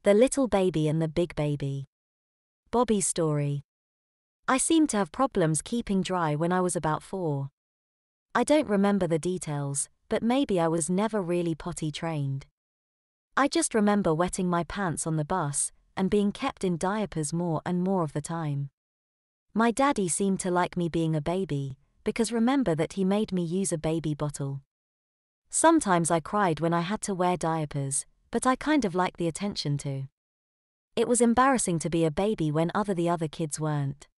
The Little Baby and the Big Baby. Bobby's story. I seemed to have problems keeping dry when I was about 4. I don't remember the details, but maybe I was never really potty trained. I just remember wetting my pants on the bus and being kept in diapers more and more of the time. My daddy seemed to like me being a baby, because remember that he made me use a baby bottle. Sometimes I cried when I had to wear diapers, but I kind of liked the attention too. It was embarrassing to be a baby when the other kids weren't.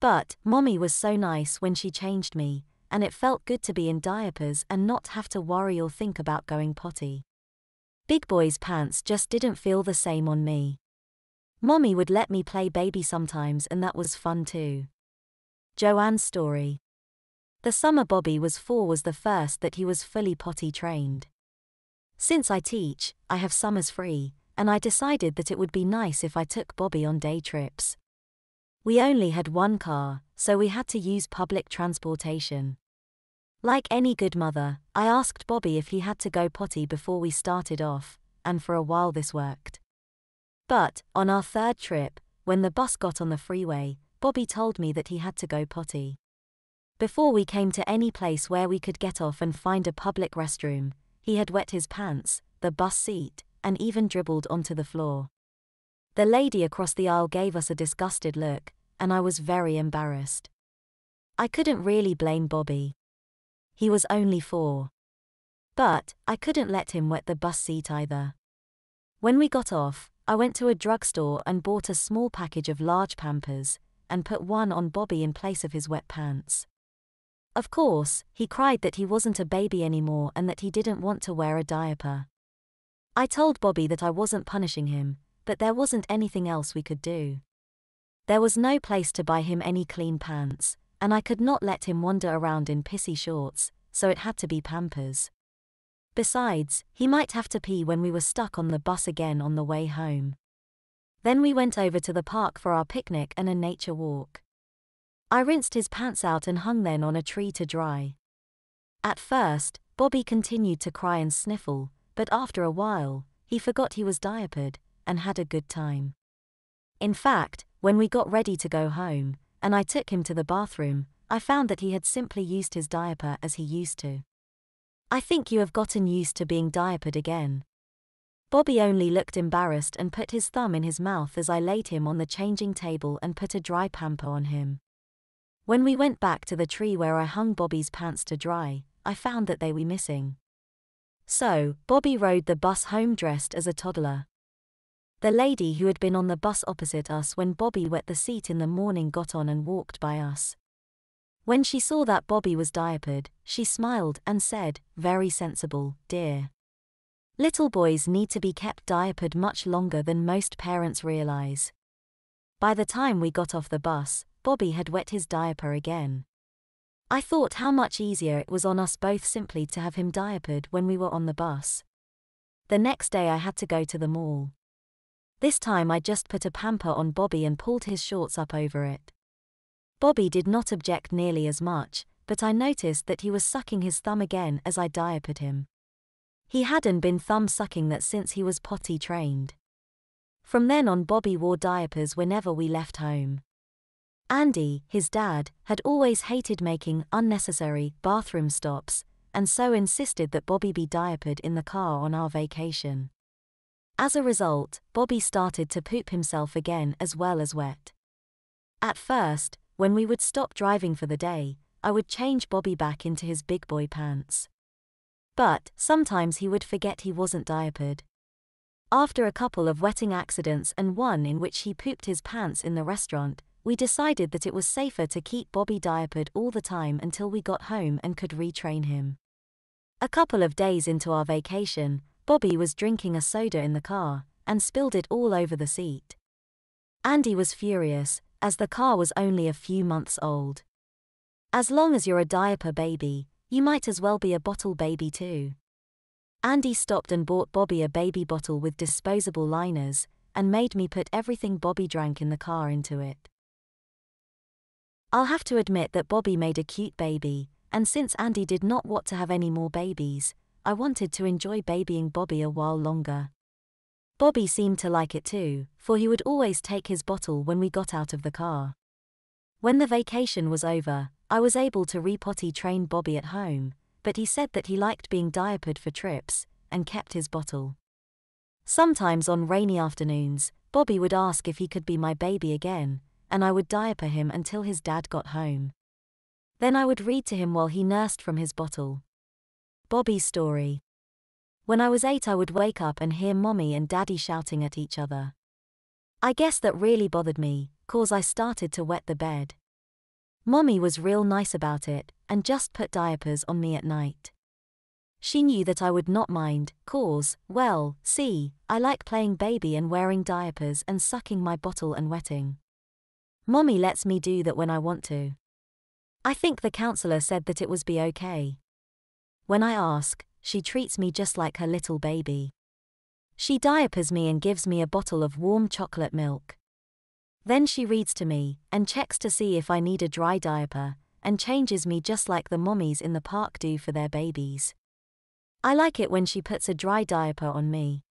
But Mommy was so nice when she changed me, and it felt good to be in diapers and not have to worry or think about going potty. Big boy's pants just didn't feel the same on me. Mommy would let me play baby sometimes, and that was fun too. Joanne's story. The summer Bobby was 4 was the first that he was fully potty trained. Since I teach, I have summers free, and I decided that it would be nice if I took Bobby on day trips. We only had one car, so we had to use public transportation. Like any good mother, I asked Bobby if he had to go potty before we started off, and for a while this worked. But, on our 3rd trip, when the bus got on the freeway, Bobby told me that he had to go potty. Before we came to any place where we could get off and find a public restroom, he had wet his pants, the bus seat, and even dribbled onto the floor. The lady across the aisle gave us a disgusted look, and I was very embarrassed. I couldn't really blame Bobby. He was only 4. But I couldn't let him wet the bus seat either. When we got off, I went to a drugstore and bought a small package of large Pampers, and put one on Bobby in place of his wet pants. Of course, he cried that he wasn't a baby anymore and that he didn't want to wear a diaper. I told Bobby that I wasn't punishing him, but there wasn't anything else we could do. There was no place to buy him any clean pants, and I could not let him wander around in pissy shorts, so it had to be Pampers. Besides, he might have to pee when we were stuck on the bus again on the way home. Then we went over to the park for our picnic and a nature walk. I rinsed his pants out and hung them on a tree to dry. At first, Bobby continued to cry and sniffle, but after a while, he forgot he was diapered, and had a good time. In fact, when we got ready to go home, and I took him to the bathroom, I found that he had simply used his diaper as he used to. I think you have gotten used to being diapered again. Bobby only looked embarrassed and put his thumb in his mouth as I laid him on the changing table and put a dry pamper on him. When we went back to the tree where I hung Bobby's pants to dry, I found that they were missing. So, Bobby rode the bus home dressed as a toddler. The lady who had been on the bus opposite us when Bobby wet the seat in the morning got on and walked by us. When she saw that Bobby was diapered, she smiled and said, "Very sensible, dear. Little boys need to be kept diapered much longer than most parents realize." By the time we got off the bus, Bobby had wet his diaper again. I thought how much easier it was on us both simply to have him diapered when we were on the bus. The next day I had to go to the mall. This time I just put a pamper on Bobby and pulled his shorts up over it. Bobby did not object nearly as much, but I noticed that he was sucking his thumb again as I diapered him. He hadn't been thumb sucking that since he was potty trained. From then on Bobby wore diapers whenever we left home. Andy, his dad, had always hated making unnecessary bathroom stops, and so insisted that Bobby be diapered in the car on our vacation. As a result, Bobby started to poop himself again as well as wet. At first, when we would stop driving for the day, I would change Bobby back into his big boy pants. But sometimes he would forget he wasn't diapered. After a couple of wetting accidents and one in which he pooped his pants in the restaurant, we decided that it was safer to keep Bobby diapered all the time until we got home and could retrain him. A couple of days into our vacation, Bobby was drinking a soda in the car, and spilled it all over the seat. Andy was furious, as the car was only a few months old. As long as you're a diaper baby, you might as well be a bottle baby too. Andy stopped and bought Bobby a baby bottle with disposable liners, and made me put everything Bobby drank in the car into it. I'll have to admit that Bobby made a cute baby, and since Andy did not want to have any more babies, I wanted to enjoy babying Bobby a while longer. Bobby seemed to like it too, for he would always take his bottle when we got out of the car. When the vacation was over, I was able to re-potty train Bobby at home, but he said that he liked being diapered for trips, and kept his bottle. Sometimes on rainy afternoons, Bobby would ask if he could be my baby again, and I would diaper him until his dad got home. Then I would read to him while he nursed from his bottle. Bobby's story. When I was 8, I would wake up and hear Mommy and Daddy shouting at each other. I guess that really bothered me, cause I started to wet the bed. Mommy was real nice about it, and just put diapers on me at night. She knew that I would not mind, cause, well, see, I like playing baby and wearing diapers and sucking my bottle and wetting. Mommy lets me do that when I want to. I think the counselor said that it was be okay. When I ask, she treats me just like her little baby. She diapers me and gives me a bottle of warm chocolate milk. Then she reads to me, and checks to see if I need a dry diaper, and changes me just like the mommies in the park do for their babies. I like it when she puts a dry diaper on me.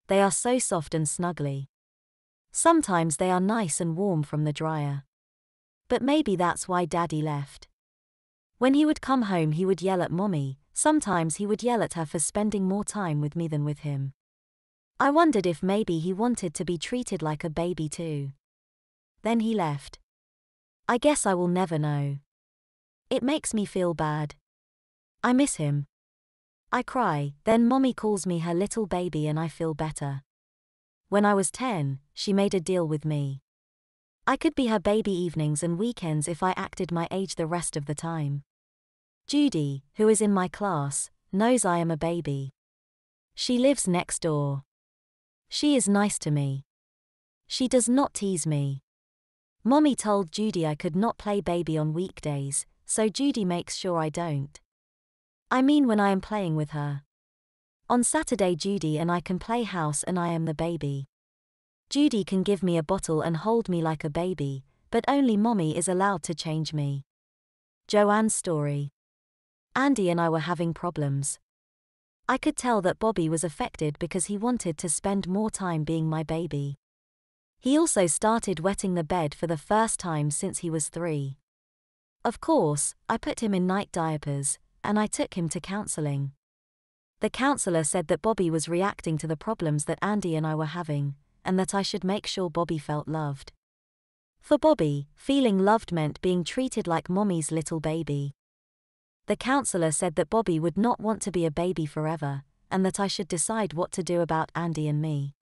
They are so soft and snuggly. Sometimes they are nice and warm from the dryer. But maybe that's why Daddy left. When he would come home he would yell at Mommy, sometimes he would yell at her for spending more time with me than with him. I wondered if maybe he wanted to be treated like a baby too. Then he left. I guess I will never know. It makes me feel bad. I miss him. I cry, then Mommy calls me her little baby and I feel better. When I was 10, she made a deal with me. I could be her baby evenings and weekends if I acted my age the rest of the time. Judy, who is in my class, knows I am a baby. She lives next door. She is nice to me. She does not tease me. Mommy told Judy I could not play baby on weekdays, so Judy makes sure I don't. I mean when I am playing with her. On Saturday Judy and I can play house and I am the baby. Judy can give me a bottle and hold me like a baby, but only Mommy is allowed to change me. Joanne's story. Andy and I were having problems. I could tell that Bobby was affected because he wanted to spend more time being my baby. He also started wetting the bed for the first time since he was 3. Of course, I put him in night diapers, and I took him to counseling. The counselor said that Bobby was reacting to the problems that Andy and I were having, and that I should make sure Bobby felt loved. For Bobby, feeling loved meant being treated like Mommy's little baby. The counselor said that Bobby would not want to be a baby forever, and that I should decide what to do about Andy and me.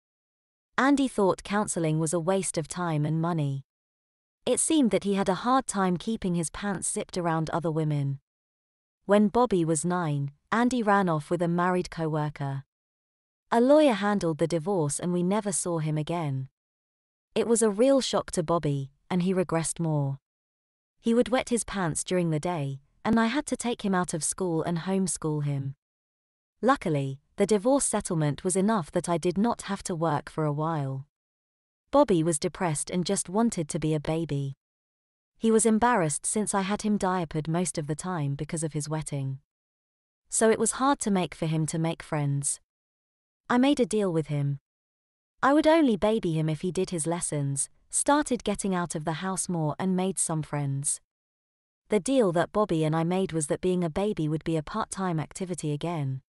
Andy thought counseling was a waste of time and money. It seemed that he had a hard time keeping his pants zipped around other women. When Bobby was 9, Andy ran off with a married co-worker. A lawyer handled the divorce and we never saw him again. It was a real shock to Bobby, and he regressed more. He would wet his pants during the day, and I had to take him out of school and homeschool him. Luckily, the divorce settlement was enough that I did not have to work for a while. Bobby was depressed and just wanted to be a baby. He was embarrassed since I had him diapered most of the time because of his wetting. So it was hard to make for him to make friends. I made a deal with him. I would only baby him if he did his lessons, started getting out of the house more and made some friends. The deal that Bobby and I made was that being a baby would be a part-time activity again.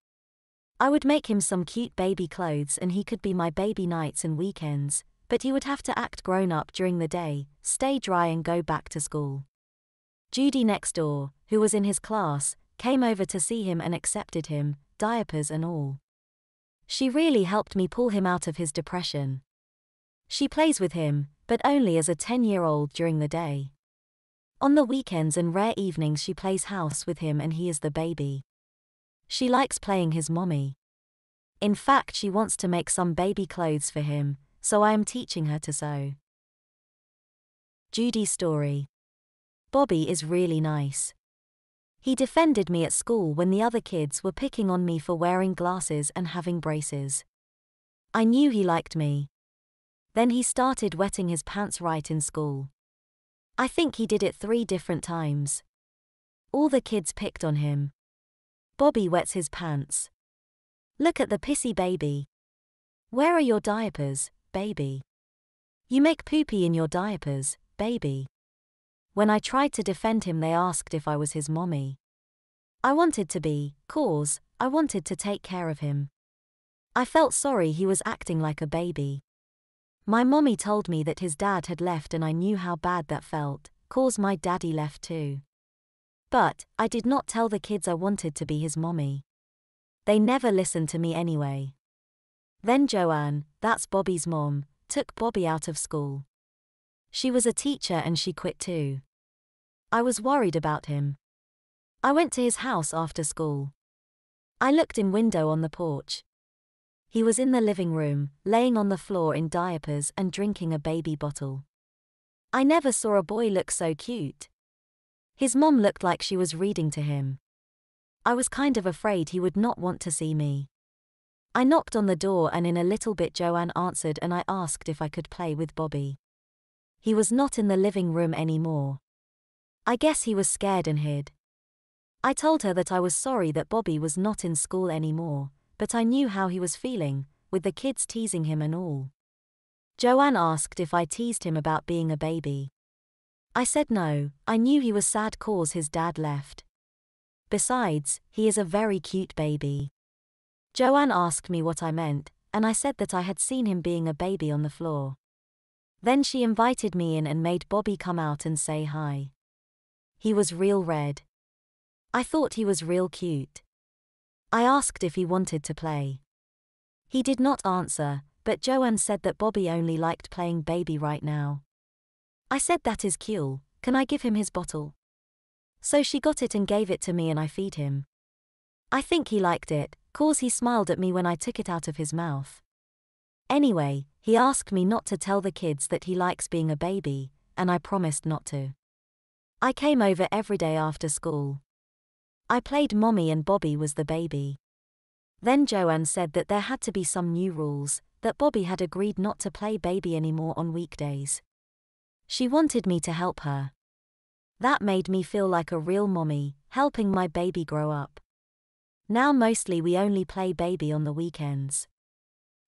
I would make him some cute baby clothes and he could be my baby nights and weekends, but he would have to act grown up during the day, stay dry and go back to school. Judy next door, who was in his class, came over to see him and accepted him, diapers and all. She really helped me pull him out of his depression. She plays with him, but only as a 10-year-old during the day. On the weekends and rare evenings she plays house with him and he is the baby. She likes playing his mommy. In fact, she wants to make some baby clothes for him, so I am teaching her to sew. Judy's story. Bobby is really nice. He defended me at school when the other kids were picking on me for wearing glasses and having braces. I knew he liked me. Then he started wetting his pants right in school. I think he did it 3 different times. All the kids picked on him. Bobby wets his pants. Look at the pissy baby. Where are your diapers, baby? You make poopy in your diapers, baby. When I tried to defend him, they asked if I was his mommy. I wanted to be, 'cause I wanted to take care of him. I felt sorry he was acting like a baby. My mommy told me that his dad had left and I knew how bad that felt, 'cause my daddy left too. But I did not tell the kids I wanted to be his mommy. They never listened to me anyway. Then Joanne, that's Bobby's mom, took Bobby out of school. She was a teacher and she quit too. I was worried about him. I went to his house after school. I looked in window on the porch. He was in the living room, laying on the floor in diapers and drinking a baby bottle. I never saw a boy look so cute. His mom looked like she was reading to him. I was kind of afraid he would not want to see me. I knocked on the door and in a little bit Joanne answered and I asked if I could play with Bobby. He was not in the living room anymore. I guess he was scared and hid. I told her that I was sorry that Bobby was not in school anymore, but I knew how he was feeling, with the kids teasing him and all. Joanne asked if I teased him about being a baby. I said no, I knew he was sad 'cause his dad left. Besides, he is a very cute baby. Joanne asked me what I meant, and I said that I had seen him being a baby on the floor. Then she invited me in and made Bobby come out and say hi. He was real red. I thought he was real cute. I asked if he wanted to play. He did not answer, but Joanne said that Bobby only liked playing baby right now. I said that is cool, can I give him his bottle? So she got it and gave it to me and I feed him. I think he liked it, 'cause he smiled at me when I took it out of his mouth. Anyway, he asked me not to tell the kids that he likes being a baby, and I promised not to. I came over every day after school. I played mommy and Bobby was the baby. Then Joanne said that there had to be some new rules, that Bobby had agreed not to play baby anymore on weekdays. She wanted me to help her. That made me feel like a real mommy, helping my baby grow up. Now mostly we only play baby on the weekends.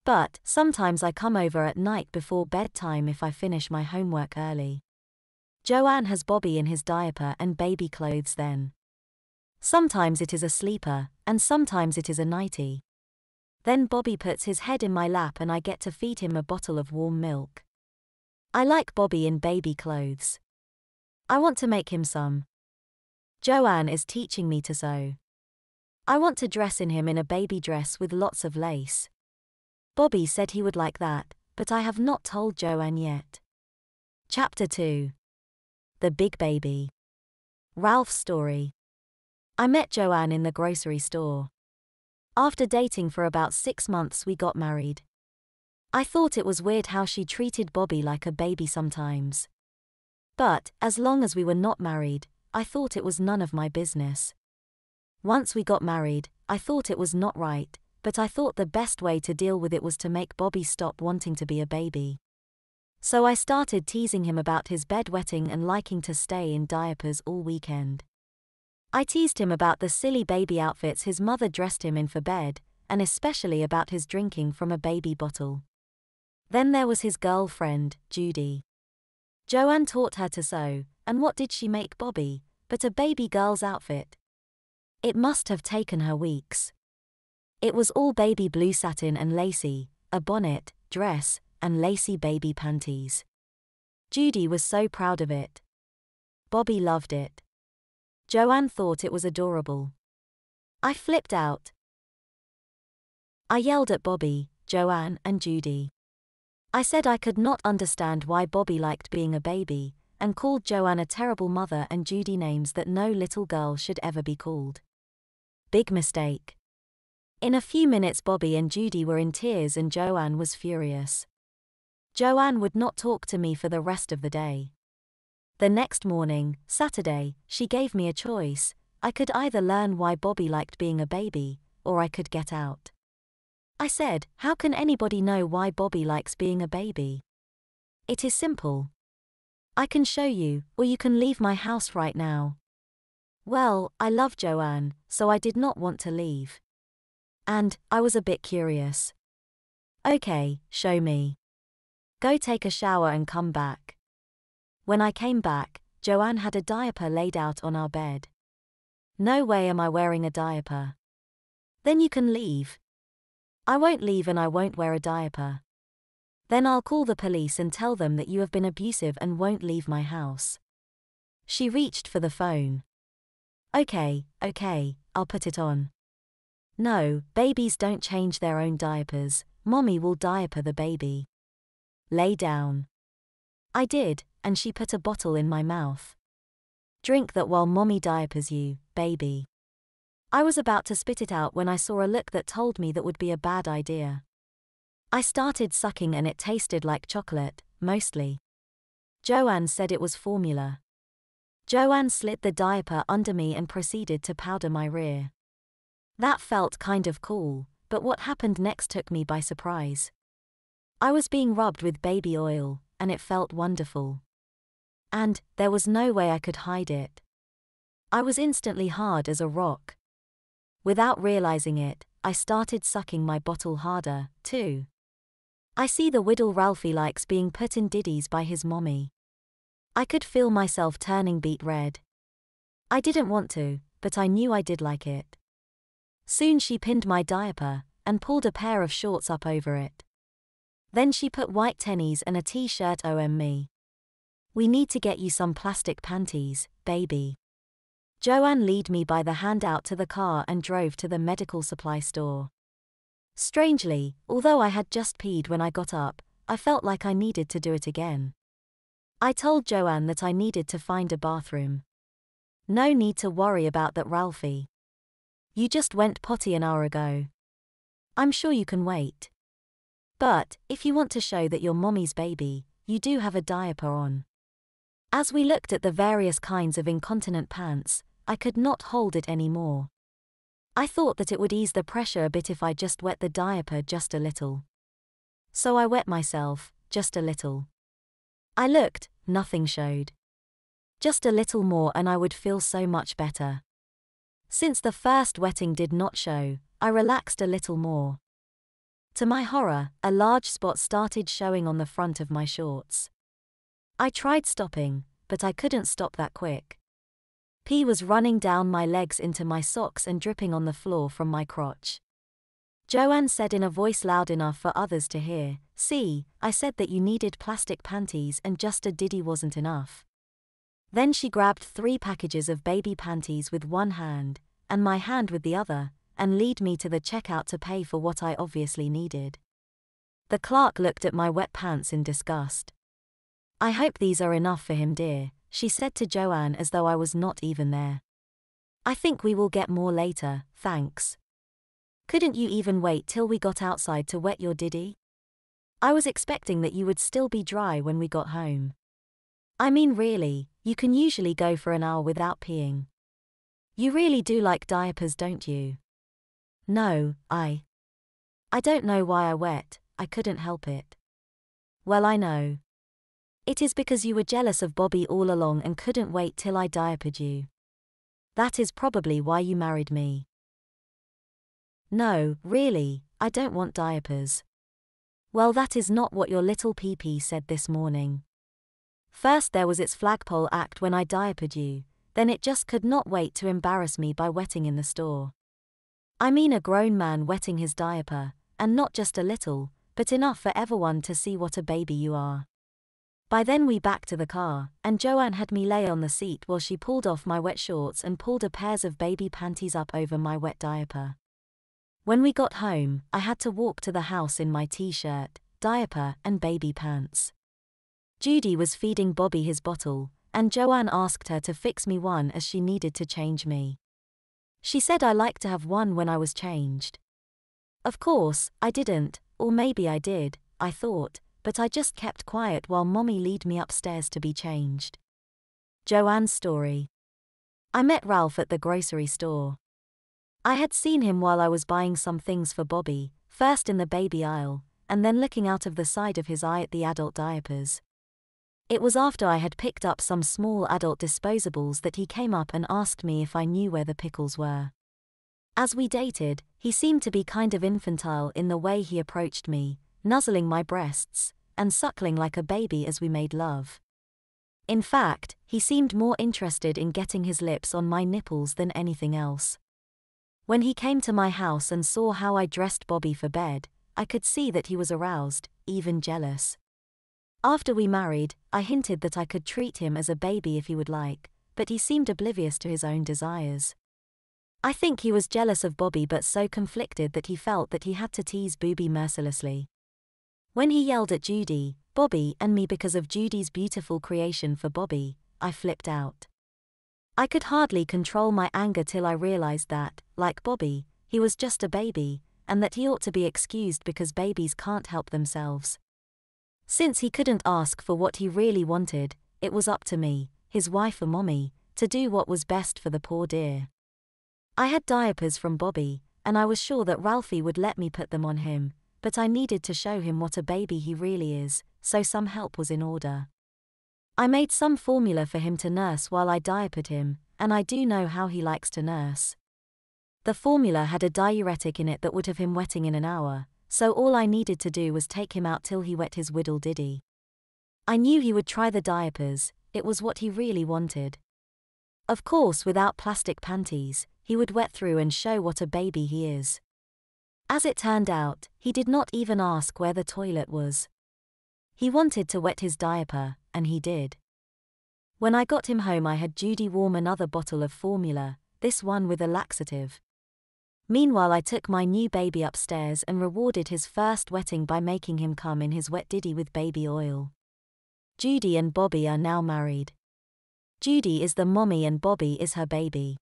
But sometimes I come over at night before bedtime if I finish my homework early. Joanne has Bobby in his diaper and baby clothes then. Sometimes it is a sleeper, and sometimes it is a nightie. Then Bobby puts his head in my lap and I get to feed him a bottle of warm milk. I like Bobby in baby clothes. I want to make him some. Joanne is teaching me to sew. I want to dress in him in a baby dress with lots of lace. Bobby said he would like that, but I have not told Joanne yet. Chapter 2. The Big Baby. Ralph's story. I met Joanne in the grocery store. After dating for about 6 months we got married. I thought it was weird how she treated Bobby like a baby sometimes. But, as long as we were not married, I thought it was none of my business. Once we got married, I thought it was not right, but I thought the best way to deal with it was to make Bobby stop wanting to be a baby. So I started teasing him about his bedwetting and liking to stay in diapers all weekend. I teased him about the silly baby outfits his mother dressed him in for bed, and especially about his drinking from a baby bottle. Then there was his girlfriend, Judy. Joanne taught her to sew, and what did she make Bobby, but a baby girl's outfit? It must have taken her weeks. It was all baby blue satin and lacy, a bonnet, dress, and lacy baby panties. Judy was so proud of it. Bobby loved it. Joanne thought it was adorable. I flipped out. I yelled at Bobby, Joanne, and Judy. I said I could not understand why Bobby liked being a baby, and called Joanne a terrible mother and Judy names that no little girl should ever be called. Big mistake. In a few minutes Bobby and Judy were in tears and Joanne was furious. Joanne would not talk to me for the rest of the day. The next morning, Saturday, she gave me a choice. I could either learn why Bobby liked being a baby, or I could get out. I said, how can anybody know why Bobby likes being a baby? It is simple. I can show you, or you can leave my house right now. Well, I love Joanne, so I did not want to leave. And, I was a bit curious. Okay, show me. Go take a shower and come back. When I came back, Joanne had a diaper laid out on our bed. No way am I wearing a diaper. Then you can leave. I won't leave and I won't wear a diaper. Then I'll call the police and tell them that you have been abusive and won't leave my house. She reached for the phone. Okay, I'll put it on. No, babies don't change their own diapers, mommy will diaper the baby. Lay down. I did, and she put a bottle in my mouth. Drink that while mommy diapers you, baby. I was about to spit it out when I saw a look that told me that would be a bad idea. I started sucking and it tasted like chocolate, mostly. Joanne said it was formula. Joanne slid the diaper under me and proceeded to powder my rear. That felt kind of cool, but what happened next took me by surprise. I was being rubbed with baby oil, and it felt wonderful. And there was no way I could hide it. I was instantly hard as a rock. Without realizing it, I started sucking my bottle harder, too. I see the whittle Ralphie likes being put in diddies by his mommy. I could feel myself turning beet red. I didn't want to, but I knew I did like it. Soon she pinned my diaper, and pulled a pair of shorts up over it. Then she put white tennies and a t-shirt on me. We need to get you some plastic panties, baby. Joanne led me by the hand out to the car and drove to the medical supply store. Strangely, although I had just peed when I got up, I felt like I needed to do it again. I told Joanne that I needed to find a bathroom. No need to worry about that, Ralphie. You just went potty an hour ago. I'm sure you can wait. But, if you want to show that you're mommy's baby, you do have a diaper on. As we looked at the various kinds of incontinent pants, I could not hold it anymore. I thought that it would ease the pressure a bit if I just wet the diaper just a little. So I wet myself, just a little. I looked, nothing showed. Just a little more and I would feel so much better. Since the first wetting did not show, I relaxed a little more. To my horror, a large spot started showing on the front of my shorts. I tried stopping, but I couldn't stop that quick. Pee was running down my legs into my socks and dripping on the floor from my crotch. Joanne said in a voice loud enough for others to hear, "See, I said that you needed plastic panties and just a diddy wasn't enough." Then she grabbed 3 packages of baby panties with one hand, and my hand with the other, and led me to the checkout to pay for what I obviously needed. The clerk looked at my wet pants in disgust. "I hope these are enough for him, dear," she said to Joanne as though I was not even there. "I think we will get more later, thanks. Couldn't you even wait till we got outside to wet your diddy? I was expecting that you would still be dry when we got home. I mean really, you can usually go for an hour without peeing. You really do like diapers, don't you?" "No, I don't know why I wet, I couldn't help it." "Well, I know. It is because you were jealous of Bobby all along and couldn't wait till I diapered you. That is probably why you married me." "No, really, I don't want diapers." "Well, that is not what your little pee-pee said this morning. First there was its flagpole act when I diapered you, then it just could not wait to embarrass me by wetting in the store. I mean a grown man wetting his diaper, and not just a little, but enough for everyone to see what a baby you are." By then we back to the car, and Joanne had me lay on the seat while she pulled off my wet shorts and pulled a pairs of baby panties up over my wet diaper. When we got home, I had to walk to the house in my t-shirt, diaper and baby pants. Judy was feeding Bobby his bottle, and Joanne asked her to fix me one as she needed to change me. She said I liked to have one when I was changed. Of course, I didn't, or maybe I did, I thought, but I just kept quiet while Mommy led me upstairs to be changed. Joanne's story. I met Ralph at the grocery store. I had seen him while I was buying some things for Bobby, first in the baby aisle, and then looking out of the side of his eye at the adult diapers. It was after I had picked up some small adult disposables that he came up and asked me if I knew where the pickles were. As we dated, he seemed to be kind of infantile in the way he approached me, nuzzling my breasts, and suckling like a baby as we made love. In fact, he seemed more interested in getting his lips on my nipples than anything else. When he came to my house and saw how I dressed Bobby for bed, I could see that he was aroused, even jealous. After we married, I hinted that I could treat him as a baby if he would like, but he seemed oblivious to his own desires. I think he was jealous of Bobby but so conflicted that he felt that he had to tease Booby mercilessly. When he yelled at Judy, Bobby and me because of Judy's beautiful creation for Bobby, I flipped out. I could hardly control my anger till I realized that, like Bobby, he was just a baby, and that he ought to be excused because babies can't help themselves. Since he couldn't ask for what he really wanted, it was up to me, his wife or mommy, to do what was best for the poor dear. I had diapers from Bobby, and I was sure that Ralphie would let me put them on him, but I needed to show him what a baby he really is, so some help was in order. I made some formula for him to nurse while I diapered him, and I do know how he likes to nurse. The formula had a diuretic in it that would have him wetting in an hour, so all I needed to do was take him out till he wet his whittle diddy. I knew he would try the diapers, it was what he really wanted. Of course, without plastic panties, he would wet through and show what a baby he is. As it turned out, he did not even ask where the toilet was. He wanted to wet his diaper, and he did. When I got him home, I had Judy warm another bottle of formula, this one with a laxative. Meanwhile, I took my new baby upstairs and rewarded his first wetting by making him come in his wet diddy with baby oil. Judy and Bobby are now married. Judy is the mommy and Bobby is her baby.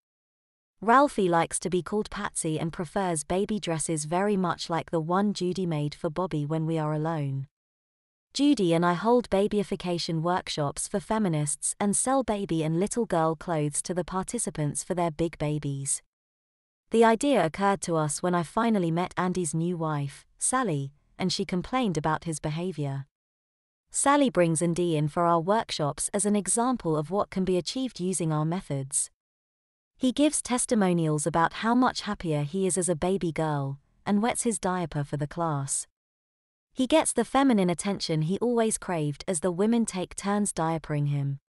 Ralphie likes to be called Patsy and prefers baby dresses very much like the one Judy made for Bobby when we are alone. Judy and I hold babyification workshops for feminists and sell baby and little girl clothes to the participants for their big babies. The idea occurred to us when I finally met Andy's new wife, Sally, and she complained about his behavior. Sally brings Andy in for our workshops as an example of what can be achieved using our methods. He gives testimonials about how much happier he is as a baby girl, and wets his diaper for the class. He gets the feminine attention he always craved as the women take turns diapering him.